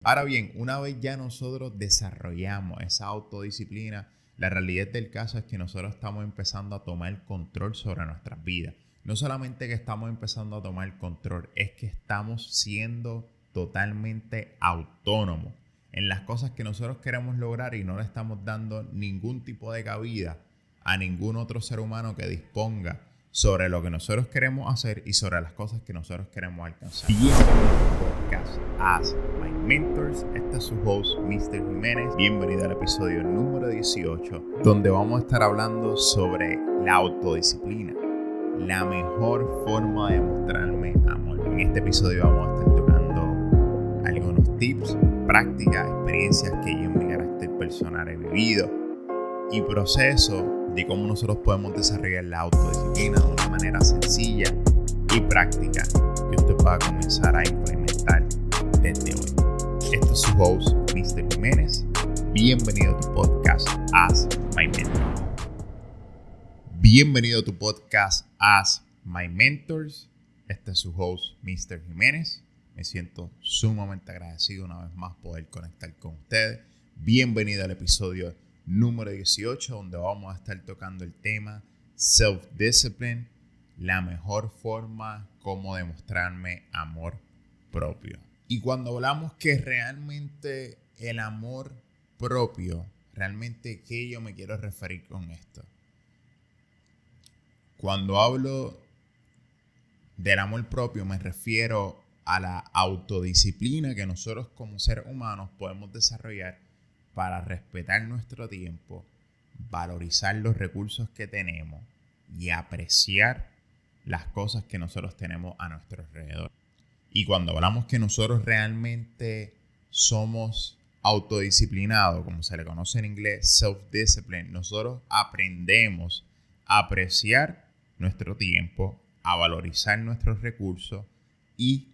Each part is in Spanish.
Ahora bien, una vez ya nosotros desarrollamos esa autodisciplina, la realidad del caso es que nosotros estamos empezando a tomar control sobre nuestras vidas. No solamente que estamos empezando a tomar control, es que estamos siendo totalmente autónomos en las cosas que nosotros queremos lograr y no le estamos dando ningún tipo de cabida a ningún otro ser humano que disponga sobre lo que nosotros queremos hacer y sobre las cosas que nosotros queremos alcanzar. Bienvenido al podcast As My Mentors. Este es su host, Mr. Jiménez. Bienvenido al episodio número 18, donde vamos a estar hablando sobre la autodisciplina, la mejor forma de mostrarme amor. En este episodio vamos a estar tocando algunos tips, prácticas, experiencias que yo en mi carácter personal he vivido y proceso de cómo nosotros podemos desarrollar la autodisciplina de una manera sencilla y práctica que usted pueda comenzar a implementar desde hoy. Este es su host, Mr. Jiménez. Bienvenido a tu podcast As My Mentors. Bienvenido a tu podcast As My Mentors. Este es su host, Mr. Jiménez. Me siento sumamente agradecido una vez más poder conectar con ustedes. Bienvenido al episodio número 18, donde vamos a estar tocando el tema Self-Discipline, la mejor forma como demostrarme amor propio. Y cuando hablamos que realmente el amor propio, realmente ¿qué yo me quiero referir con esto? Cuando hablo del amor propio me refiero a la autodisciplina que nosotros como seres humanos podemos desarrollar para respetar nuestro tiempo, valorizar los recursos que tenemos y apreciar las cosas que nosotros tenemos a nuestro alrededor. Y cuando hablamos que nosotros realmente somos autodisciplinados, como se le conoce en inglés, self-discipline, nosotros aprendemos a apreciar nuestro tiempo, a valorizar nuestros recursos y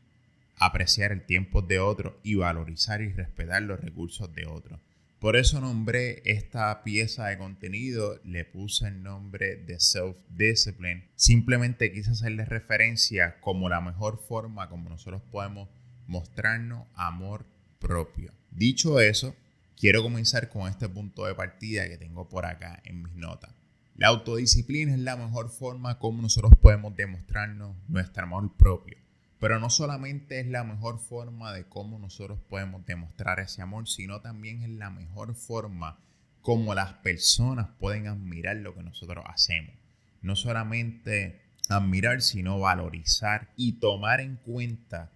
apreciar el tiempo de otros y valorizar y respetar los recursos de otros. Por eso nombré esta pieza de contenido, le puse el nombre de Self-Discipline. Simplemente quise hacerle referencia como la mejor forma como nosotros podemos mostrarnos amor propio. Dicho eso, quiero comenzar con este punto de partida que tengo por acá en mis notas. La autodisciplina es la mejor forma como nosotros podemos demostrarnos nuestro amor propio. Pero no solamente es la mejor forma de cómo nosotros podemos demostrar ese amor, sino también es la mejor forma como las personas pueden admirar lo que nosotros hacemos. No solamente admirar, sino valorizar y tomar en cuenta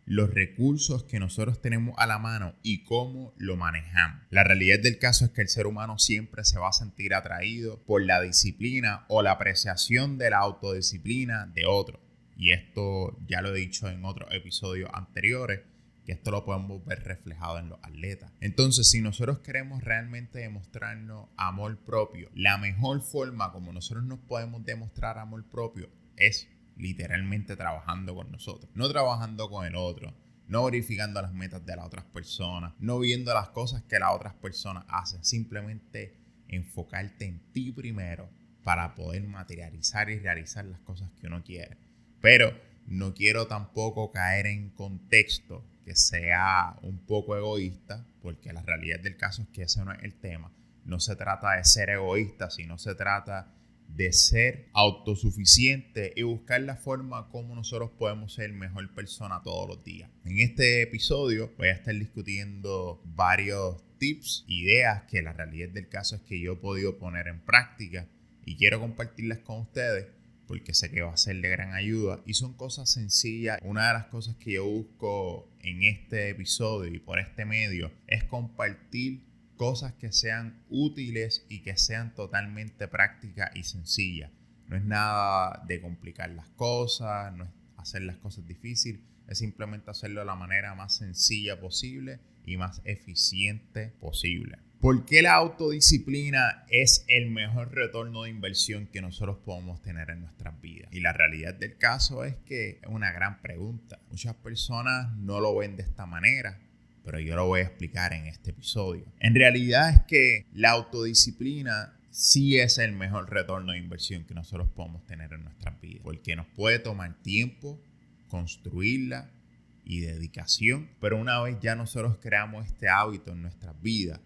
los recursos que nosotros tenemos a la mano y cómo lo manejamos. La realidad del caso es que el ser humano siempre se va a sentir atraído por la disciplina o la apreciación de la autodisciplina de otros. Y esto ya lo he dicho en otros episodios anteriores, que esto lo podemos ver reflejado en los atletas. Entonces, si nosotros queremos realmente demostrarnos amor propio, la mejor forma como nosotros nos podemos demostrar amor propio es literalmente trabajando con nosotros, no trabajando con el otro, no verificando las metas de las otras personas, no viendo las cosas que las otras personas hacen, simplemente enfocarte en ti primero para poder materializar y realizar las cosas que uno quiere. Pero no quiero tampoco caer en contexto que sea un poco egoísta, porque la realidad del caso es que ese no es el tema. No se trata de ser egoísta, sino se trata de ser autosuficiente y buscar la forma como nosotros podemos ser mejor persona todos los días. En este episodio voy a estar discutiendo varios tips, ideas que la realidad del caso es que yo he podido poner en práctica y quiero compartirlas con ustedes porque sé que va a ser de gran ayuda y son cosas sencillas. Una de las cosas que yo busco en este episodio y por este medio es compartir cosas que sean útiles y que sean totalmente prácticas y sencillas. No es nada de complicar las cosas, no es hacer las cosas difíciles, es simplemente hacerlo de la manera más sencilla posible y más eficiente posible. ¿Por qué la autodisciplina es el mejor retorno de inversión que nosotros podemos tener en nuestras vidas? Y la realidad del caso es que es una gran pregunta. Muchas personas no lo ven de esta manera, pero yo lo voy a explicar en este episodio. En realidad es que la autodisciplina sí es el mejor retorno de inversión que nosotros podemos tener en nuestras vidas, porque nos puede tomar tiempo construirla y dedicación. Pero una vez ya nosotros creamos este hábito en nuestras vidas,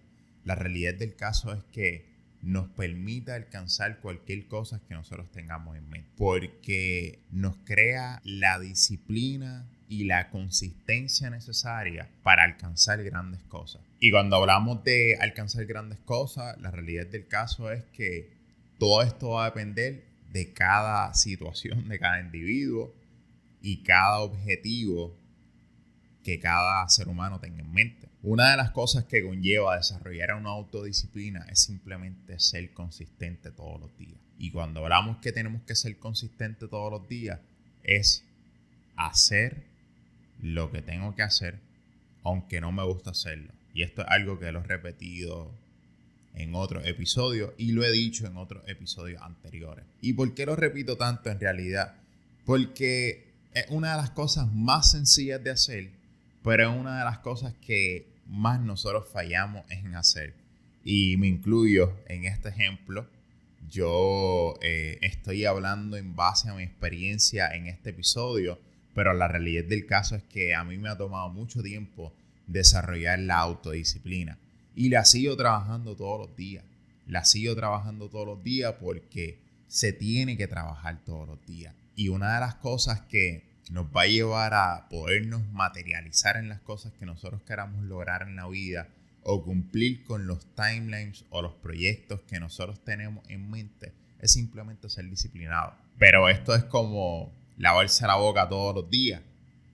la realidad del caso es que nos permite alcanzar cualquier cosa que nosotros tengamos en mente, porque nos crea la disciplina y la consistencia necesaria para alcanzar grandes cosas. Y cuando hablamos de alcanzar grandes cosas, la realidad del caso es que todo esto va a depender de cada situación, de cada individuo y cada objetivo que cada ser humano tenga en mente. Una de las cosas que conlleva desarrollar una autodisciplina es simplemente ser consistente todos los días. Y cuando hablamos que tenemos que ser consistente todos los días, es hacer lo que tengo que hacer, aunque no me gusta hacerlo. Y esto es algo que lo he repetido en otros episodios y lo he dicho en otros episodios anteriores. ¿Y por qué lo repito tanto en realidad? Porque es una de las cosas más sencillas de hacer, pero es una de las cosas que más nosotros fallamos en hacer. Y me incluyo en este ejemplo. Yo estoy hablando en base a mi experiencia en este episodio, pero la realidad del caso es que a mí me ha tomado mucho tiempo desarrollar la autodisciplina. Y la sigo trabajando todos los días. La sigo trabajando todos los días porque se tiene que trabajar todos los días. Y una de las cosas que nos va a llevar a podernos materializar en las cosas que nosotros queramos lograr en la vida o cumplir con los timelines o los proyectos que nosotros tenemos en mente es simplemente ser disciplinado. Pero esto es como lavarse la boca todos los días.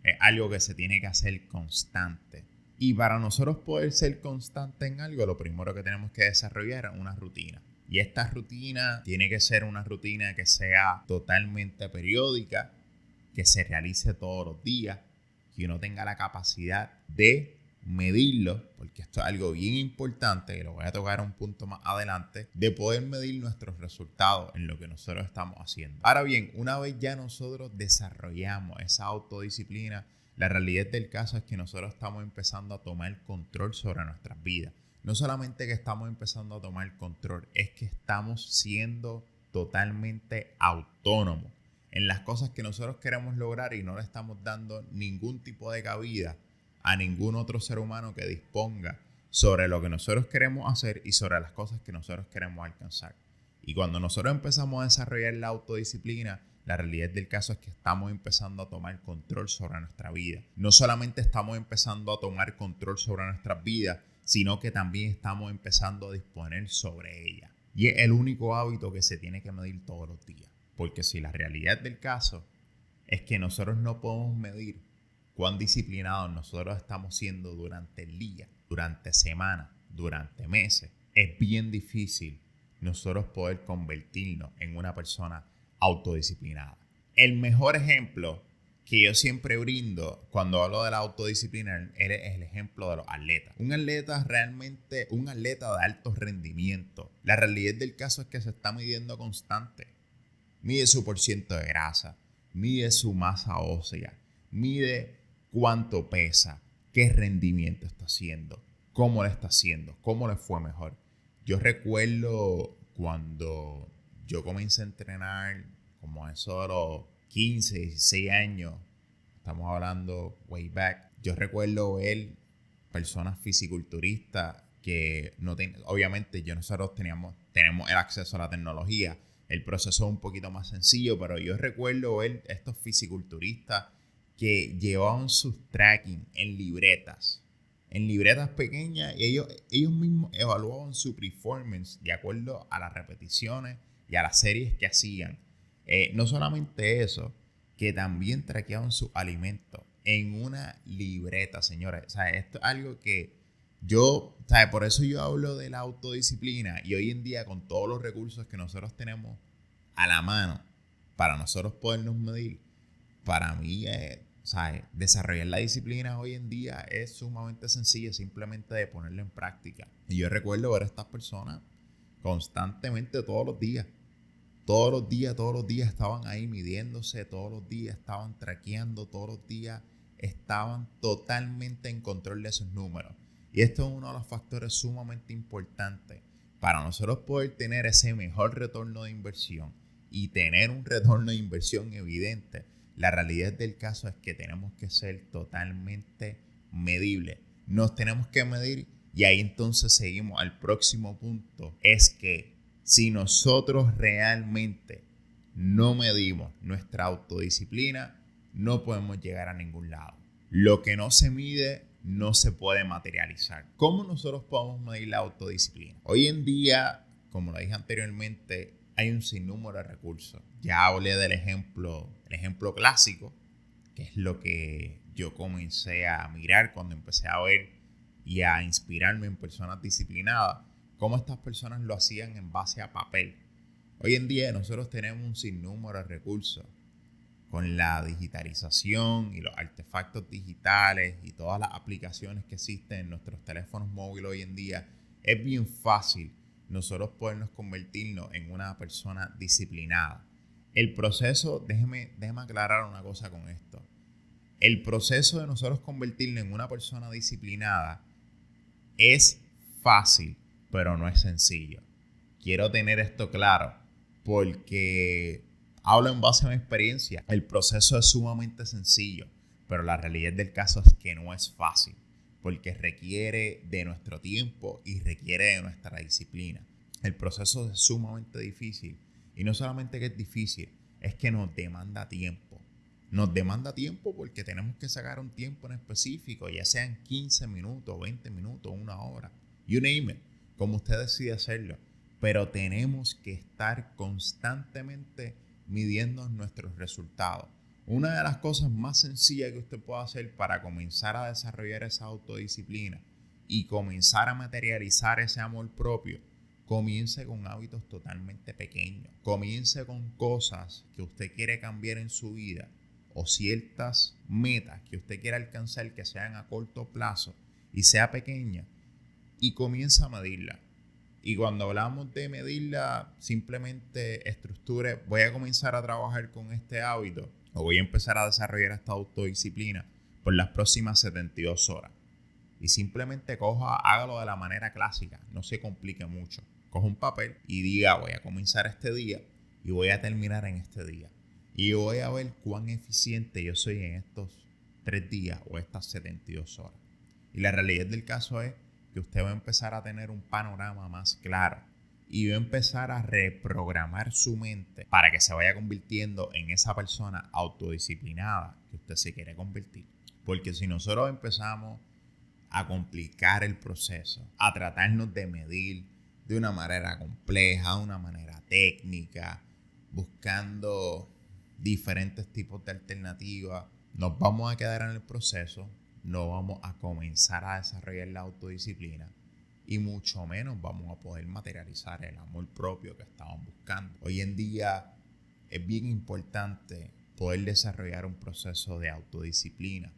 Es algo que se tiene que hacer constante. Y para nosotros poder ser constante en algo, lo primero que tenemos que desarrollar es una rutina. Y esta rutina tiene que ser una rutina que sea totalmente periódica, que se realice todos los días, que uno tenga la capacidad de medirlo, porque esto es algo bien importante, y lo voy a tocar un punto más adelante, de poder medir nuestros resultados en lo que nosotros estamos haciendo. Ahora bien, una vez ya nosotros desarrollamos esa autodisciplina, la realidad del caso es que nosotros estamos empezando a tomar control sobre nuestras vidas. No solamente que estamos empezando a tomar control, es que estamos siendo totalmente autónomos en las cosas que nosotros queremos lograr y no le estamos dando ningún tipo de cabida a ningún otro ser humano que disponga sobre lo que nosotros queremos hacer y sobre las cosas que nosotros queremos alcanzar. Y cuando nosotros empezamos a desarrollar la autodisciplina, la realidad del caso es que estamos empezando a tomar control sobre nuestra vida. No solamente estamos empezando a tomar control sobre nuestras vidas, sino que también estamos empezando a disponer sobre ella. Y es el único hábito que se tiene que medir todos los días. Porque si la realidad del caso es que nosotros no podemos medir cuán disciplinados nosotros estamos siendo durante el día, durante semanas, durante meses, es bien difícil nosotros poder convertirnos en una persona autodisciplinada. El mejor ejemplo que yo siempre brindo cuando hablo de la autodisciplina es el ejemplo de los atletas. Un atleta de alto rendimiento. La realidad del caso es que se está midiendo constante. Mide su porciento de grasa, mide su masa ósea, mide cuánto pesa, qué rendimiento está haciendo, cómo le está haciendo, cómo le fue mejor. Yo recuerdo cuando yo comencé a entrenar como eso de los 15, 16 años, estamos hablando way back. Yo recuerdo ver personas fisiculturistas que obviamente nosotros tenemos el acceso a la tecnología. El proceso es un poquito más sencillo, pero yo recuerdo ver estos fisiculturistas que llevaban sus tracking en libretas pequeñas, y ellos mismos evaluaban su performance de acuerdo a las repeticiones y a las series que hacían. No solamente eso, que también traqueaban sus alimentos en una libreta, señores. O sea, esto es algo que por eso yo hablo de la autodisciplina, y hoy en día con todos los recursos que nosotros tenemos a la mano para nosotros podernos medir, para mí desarrollar la disciplina hoy en día es sumamente sencillo, simplemente de ponerlo en práctica. Y yo recuerdo ver a estas personas constantemente todos los días estaban ahí midiéndose, todos los días estaban traqueando, todos los días estaban totalmente en control de esos números. Y esto es uno de los factores sumamente importantes para nosotros poder tener ese mejor retorno de inversión y tener un retorno de inversión evidente, La realidad del caso es que tenemos que ser totalmente medibles. Nos tenemos que medir y ahí entonces seguimos al próximo punto. Es que si nosotros realmente no medimos nuestra autodisciplina, no podemos llegar a ningún lado. Lo que no se mide no se puede materializar. ¿Cómo nosotros podemos medir la autodisciplina? Hoy en día, como lo dije anteriormente, hay un sinnúmero de recursos. Ya hablé del ejemplo clásico, que es lo que yo comencé a mirar cuando empecé a ver y a inspirarme en personas disciplinadas, cómo estas personas lo hacían en base a papel. Hoy en día nosotros tenemos un sinnúmero de recursos con la digitalización y los artefactos digitales y todas las aplicaciones que existen en nuestros teléfonos móviles hoy en día. Es bien fácil nosotros podernos convertirnos en una persona disciplinada. El proceso, déjeme aclarar una cosa con esto. El proceso de nosotros convertirnos en una persona disciplinada es fácil, pero no es sencillo. Quiero tener esto claro porque hablo en base a mi experiencia. El proceso es sumamente sencillo, pero la realidad del caso es que no es fácil, porque requiere de nuestro tiempo y requiere de nuestra disciplina. El proceso es sumamente difícil y no solamente que es difícil, es que nos demanda tiempo. Nos demanda tiempo porque tenemos que sacar un tiempo en específico, ya sean 15 minutos, 20 minutos, una hora, you name it, como usted decide hacerlo. Pero tenemos que estar constantemente midiendo nuestros resultados. Una de las cosas más sencillas que usted puede hacer para comenzar a desarrollar esa autodisciplina y comenzar a materializar ese amor propio, comience con hábitos totalmente pequeños. Comience con cosas que usted quiere cambiar en su vida o ciertas metas que usted quiera alcanzar que sean a corto plazo y sea pequeña, y comienza a medirla. Y cuando hablamos de medirla, simplemente estructure, voy a comenzar a trabajar con este hábito o voy a empezar a desarrollar esta autodisciplina por las próximas 72 horas. Y simplemente hágalo de la manera clásica, no se complique mucho. Coja un papel y diga, voy a comenzar este día y voy a terminar en este día. Y voy a ver cuán eficiente yo soy en estos 3 días o estas 72 horas. Y la realidad del caso es que usted va a empezar a tener un panorama más claro y va a empezar a reprogramar su mente para que se vaya convirtiendo en esa persona autodisciplinada que usted se quiere convertir. Porque si nosotros empezamos a complicar el proceso, a tratarnos de medir de una manera compleja, de una manera técnica, buscando diferentes tipos de alternativas, nos vamos a quedar en el proceso, no vamos a comenzar a desarrollar la autodisciplina y mucho menos vamos a poder materializar el amor propio que estamos buscando. Hoy en día es bien importante poder desarrollar un proceso de autodisciplina,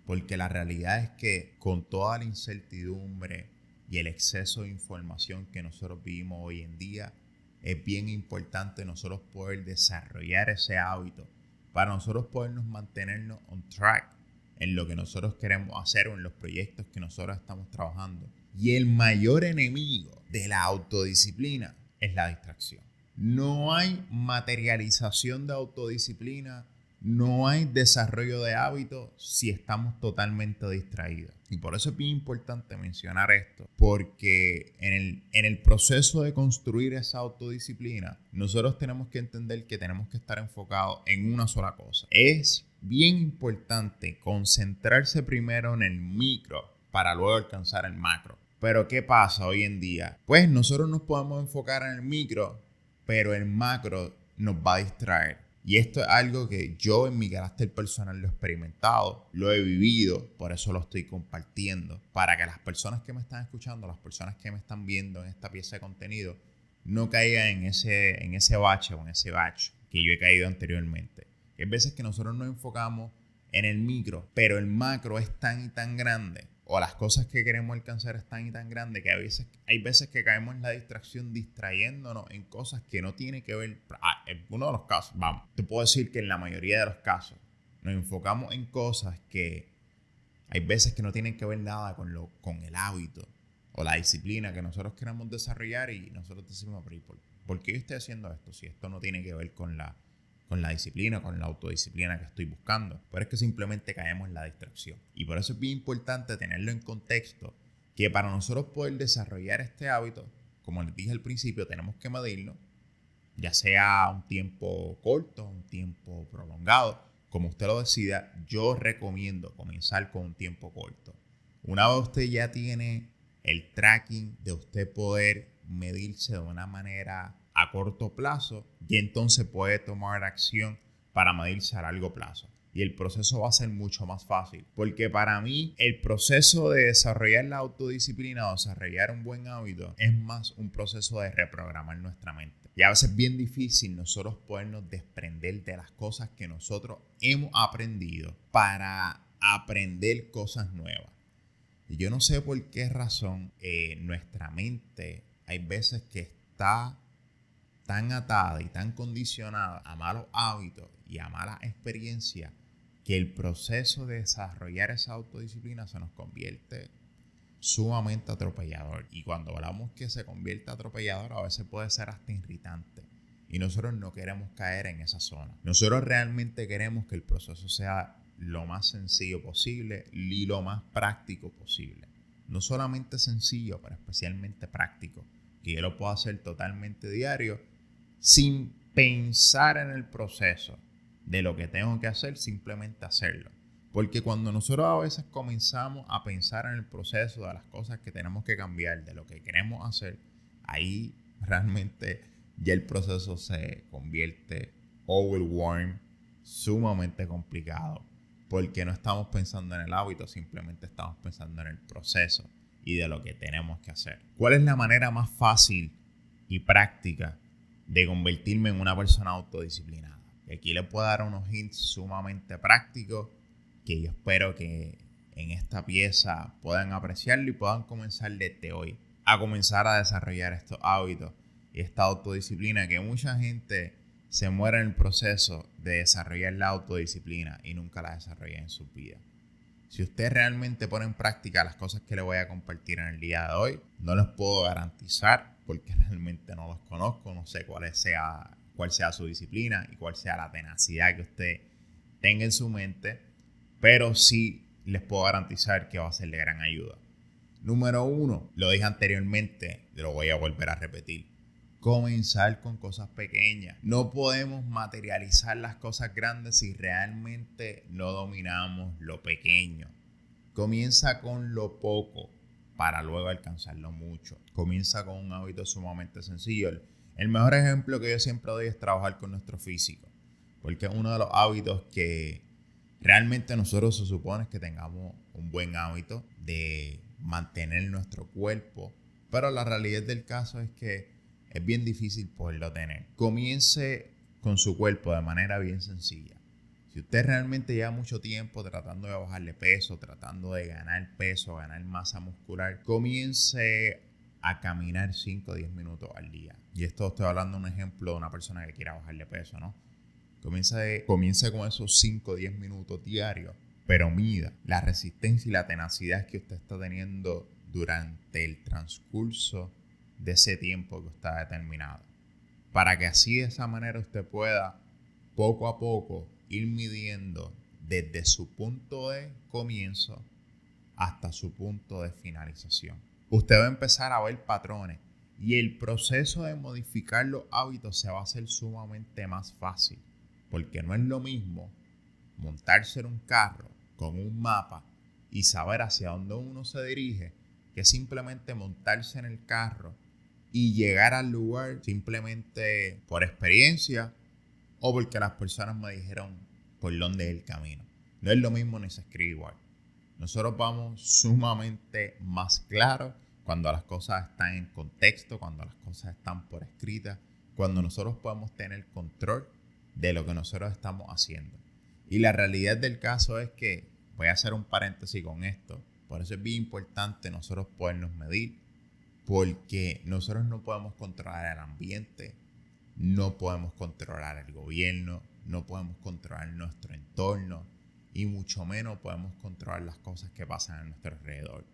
porque la realidad es que con toda la incertidumbre y el exceso de información que nosotros vivimos hoy en día, es bien importante nosotros poder desarrollar ese hábito para nosotros podernos mantenernos on track en lo que nosotros queremos hacer o en los proyectos que nosotros estamos trabajando. Y el mayor enemigo de la autodisciplina es la distracción. No hay materialización de autodisciplina, no hay desarrollo de hábitos si estamos totalmente distraídos. Y por eso es bien importante mencionar esto, porque en el proceso de construir esa autodisciplina, nosotros tenemos que entender que tenemos que estar enfocados en una sola cosa. Es bien importante concentrarse primero en el micro para luego alcanzar el macro. Pero ¿qué pasa hoy en día? Pues nosotros nos podemos enfocar en el micro, pero el macro nos va a distraer. Y esto es algo que yo en mi carácter personal lo he experimentado, lo he vivido, por eso lo estoy compartiendo, para que las personas que me están escuchando, las personas que me están viendo en esta pieza de contenido, no caigan en ese bache o en ese batch que yo he caído anteriormente. Hay veces que nosotros nos enfocamos en el micro, pero el macro es tan y tan grande, o las cosas que queremos alcanzar es tan y tan grande, que hay veces que caemos en la distracción distrayéndonos en cosas que no tienen que ver. En uno de los casos, te puedo decir que en la mayoría de los casos nos enfocamos en cosas que hay veces que no tienen que ver nada con el hábito o la disciplina que nosotros queremos desarrollar, y nosotros decimos, ¿por qué yo estoy haciendo esto si esto no tiene que ver con la con la disciplina, con la autodisciplina que estoy buscando. Pero es que simplemente caemos en la distracción. Y por eso es bien importante tenerlo en contexto, que para nosotros poder desarrollar este hábito, como les dije al principio, tenemos que medirlo, ya sea un tiempo corto, un tiempo prolongado, como usted lo decida. Yo recomiendo comenzar con un tiempo corto. Una vez usted ya tiene el tracking de usted poder medirse de una manera a corto plazo, y entonces puede tomar acción para medirse a largo plazo. Y el proceso va a ser mucho más fácil. Porque para mí el proceso de desarrollar la autodisciplina o desarrollar un buen hábito es más un proceso de reprogramar nuestra mente. Y a veces es bien difícil nosotros podernos desprender de las cosas que nosotros hemos aprendido para aprender cosas nuevas. Y yo no sé por qué razón nuestra mente hay veces que está tan atada y tan condicionada a malos hábitos y a malas experiencias que el proceso de desarrollar esa autodisciplina se nos convierte sumamente atropellador. Y cuando hablamos que se convierte atropellador, a veces puede ser hasta irritante. Y nosotros no queremos caer en esa zona. Nosotros realmente queremos que el proceso sea lo más sencillo posible y lo más práctico posible. No solamente sencillo, pero especialmente práctico. Que yo lo puedo hacer totalmente diario sin pensar en el proceso de lo que tengo que hacer, simplemente hacerlo. Porque cuando nosotros a veces comenzamos a pensar en el proceso de las cosas que tenemos que cambiar, de lo que queremos hacer, ahí realmente ya el proceso se convierte overwhelmed, sumamente complicado, porque no estamos pensando en el hábito, simplemente estamos pensando en el proceso y de lo que tenemos que hacer. ¿Cuál es la manera más fácil y práctica de convertirme en una persona autodisciplinada? Y aquí les puedo dar unos hints sumamente prácticos que yo espero que en esta pieza puedan apreciarlo y puedan comenzar desde hoy a comenzar a desarrollar estos hábitos y esta autodisciplina, que mucha gente se muere en el proceso de desarrollar la autodisciplina y nunca la desarrolla en su vida. Si usted realmente pone en práctica las cosas que le voy a compartir en el día de hoy, no les puedo garantizar, porque realmente no los conozco, no sé cuál sea su disciplina y cuál sea la tenacidad que usted tenga en su mente, pero sí les puedo garantizar que va a ser de gran ayuda. Número 1, lo dije anteriormente, lo voy a volver a repetir. Comenzar con cosas pequeñas. No podemos materializar las cosas grandes si realmente no dominamos lo pequeño. Comienza con lo poco para luego alcanzar lo mucho. Comienza con un hábito sumamente sencillo. El mejor ejemplo que yo siempre doy es trabajar con nuestro físico, porque es uno de los hábitos que realmente nosotros se supone que tengamos un buen hábito de mantener nuestro cuerpo, pero la realidad del caso es que es bien difícil poderlo tener. Comience con su cuerpo de manera bien sencilla. Si usted realmente lleva mucho tiempo tratando de bajarle peso, tratando de ganar peso, ganar masa muscular, comience a caminar 5 o 10 minutos al día. Y esto estoy hablando de un ejemplo de una persona que quiera bajarle peso, ¿no? Comience con esos 5 o 10 minutos diarios, pero mida la resistencia y la tenacidad que usted está teniendo durante el transcurso de ese tiempo que usted ha determinado, para que así de esa manera usted pueda poco a poco ir midiendo desde su punto de comienzo hasta su punto de finalización. Usted va a empezar a ver patrones y el proceso de modificar los hábitos se va a hacer sumamente más fácil, porque no es lo mismo montarse en un carro con un mapa y saber hacia dónde uno se dirige que simplemente montarse en el carro y llegar al lugar simplemente por experiencia o porque las personas me dijeron por dónde es el camino. No es lo mismo ni se escribe igual. Nosotros vamos sumamente más claros cuando las cosas están en contexto, cuando las cosas están por escritas, cuando nosotros podemos tener control de lo que nosotros estamos haciendo. Y la realidad del caso es que, voy a hacer un paréntesis con esto, por eso es bien importante nosotros podernos medir, porque nosotros no podemos controlar el ambiente, no podemos controlar el gobierno, no podemos controlar nuestro entorno y mucho menos podemos controlar las cosas que pasan a nuestro alrededor.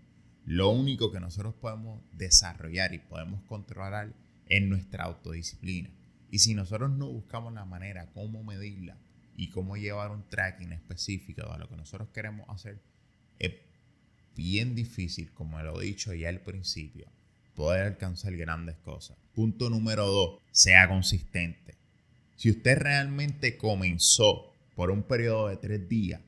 Lo único que nosotros podemos desarrollar y podemos controlar es nuestra autodisciplina. Y si nosotros no buscamos la manera cómo medirla y cómo llevar un tracking específico de lo que nosotros queremos hacer, es bien difícil, como lo he dicho ya al principio, poder alcanzar grandes cosas. Punto número 2, sea consistente. Si usted realmente comenzó por un periodo de 3 días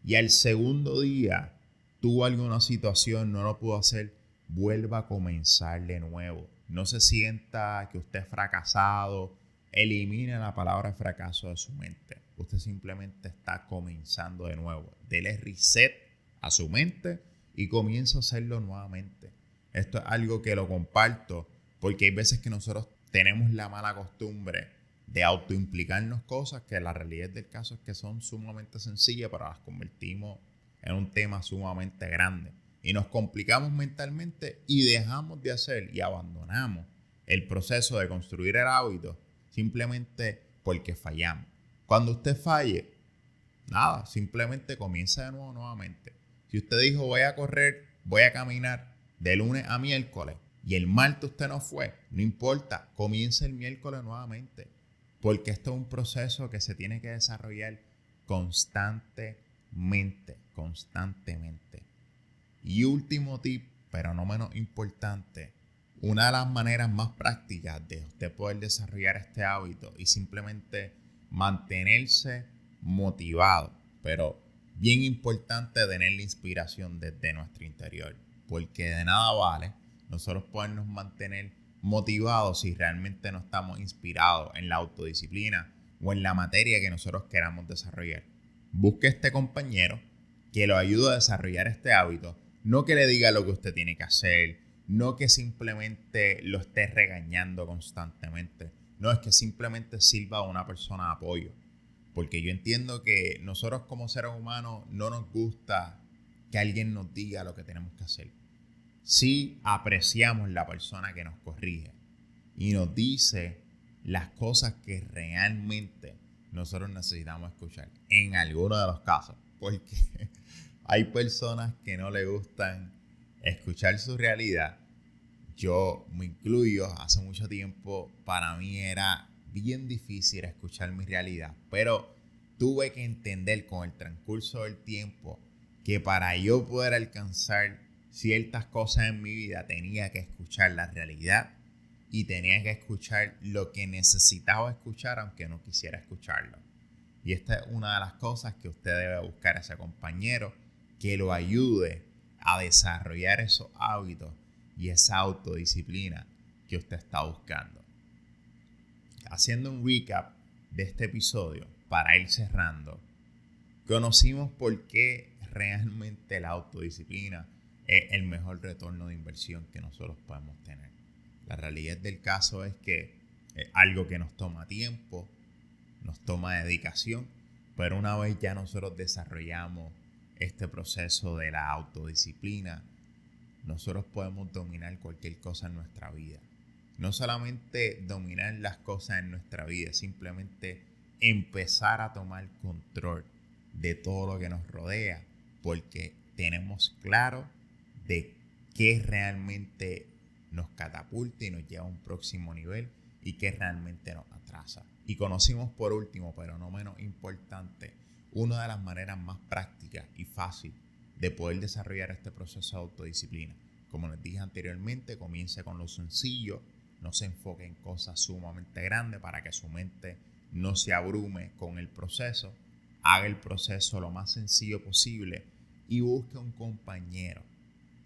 y al segundo día tuvo alguna situación, no lo pudo hacer, vuelva a comenzar de nuevo. No se sienta que usted es fracasado. Elimine la palabra fracaso de su mente. Usted simplemente está comenzando de nuevo. Dele reset a su mente y comienza a hacerlo nuevamente. Esto es algo que lo comparto porque hay veces que nosotros tenemos la mala costumbre de autoimplicarnos cosas que la realidad del caso es que son sumamente sencillas, pero las convertimos en un tema sumamente grande. Y nos complicamos mentalmente y dejamos de hacer y abandonamos el proceso de construir el hábito simplemente porque fallamos. Cuando usted falle, nada, simplemente comienza de nuevo nuevamente. Si usted dijo voy a correr, voy a caminar de lunes a miércoles y el martes usted no fue, no importa, comienza el miércoles nuevamente. Porque esto es un proceso que se tiene que desarrollar constantemente. Y último tip, pero no menos importante, una de las maneras más prácticas de usted poder desarrollar este hábito y simplemente mantenerse motivado, pero bien importante tener la inspiración desde nuestro interior, porque de nada vale nosotros podernos mantener motivados si realmente no estamos inspirados en la autodisciplina o en la materia que nosotros queramos desarrollar. Busque este compañero que lo ayude a desarrollar este hábito, no que le diga lo que usted tiene que hacer, no que simplemente lo esté regañando constantemente, no, es que simplemente sirva a una persona de apoyo. Porque yo entiendo que nosotros como seres humanos no nos gusta que alguien nos diga lo que tenemos que hacer. Sí apreciamos la persona que nos corrige y nos dice las cosas que realmente nosotros necesitamos escuchar. En algunos de los casos, porque hay personas que no les gustan escuchar su realidad. Yo me incluyo, hace mucho tiempo para mí era bien difícil escuchar mi realidad, pero tuve que entender con el transcurso del tiempo que para yo poder alcanzar ciertas cosas en mi vida tenía que escuchar la realidad y tenía que escuchar lo que necesitaba escuchar aunque no quisiera escucharlo. Y esta es una de las cosas que usted debe buscar a ese compañero que lo ayude a desarrollar esos hábitos y esa autodisciplina que usted está buscando. Haciendo un recap de este episodio para ir cerrando, conocimos por qué realmente la autodisciplina es el mejor retorno de inversión que nosotros podemos tener. La realidad del caso es que es algo que nos toma tiempo, nos toma dedicación, pero una vez ya nosotros desarrollamos este proceso de la autodisciplina, nosotros podemos dominar cualquier cosa en nuestra vida. No solamente dominar las cosas en nuestra vida, simplemente empezar a tomar control de todo lo que nos rodea, porque tenemos claro de qué realmente nos catapulta y nos lleva a un próximo nivel y qué realmente nos atrasa. Y conocimos por último, pero no menos importante, una de las maneras más prácticas y fácil de poder desarrollar este proceso de autodisciplina. Como les dije anteriormente, comience con lo sencillo, no se enfoque en cosas sumamente grandes para que su mente no se abrume con el proceso. Haga el proceso lo más sencillo posible y busque un compañero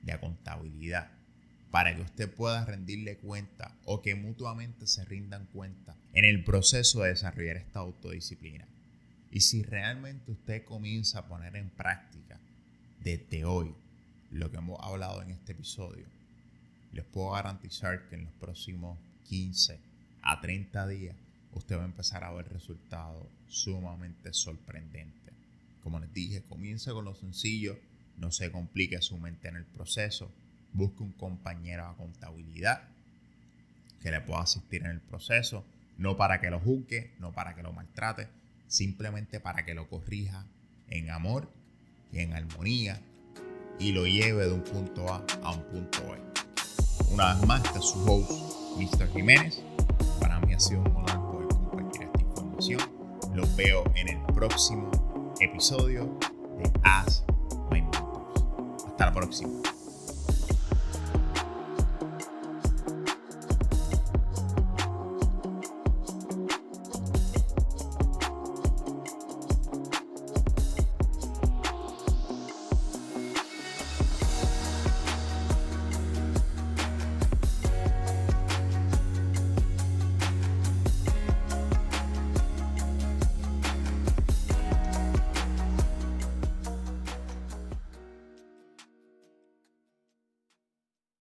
de contabilidad para que usted pueda rendirle cuenta o que mutuamente se rindan cuenta en el proceso de desarrollar esta autodisciplina. Y si realmente usted comienza a poner en práctica desde hoy lo que hemos hablado en este episodio, les puedo garantizar que en los próximos 15 a 30 días usted va a empezar a ver resultados sumamente sorprendentes. Como les dije, comience con lo sencillo, no se complique su mente en el proceso, busque un compañero de contabilidad que le pueda asistir en el proceso, no para que lo juzgue, no para que lo maltrate, simplemente para que lo corrija en amor y en armonía y lo lleve de un punto A a un punto B. Una vez más, este es su host, Mr. Jiménez. Para mí ha sido un honor información. Los veo en el próximo episodio de As My Mentors. Hasta la próxima.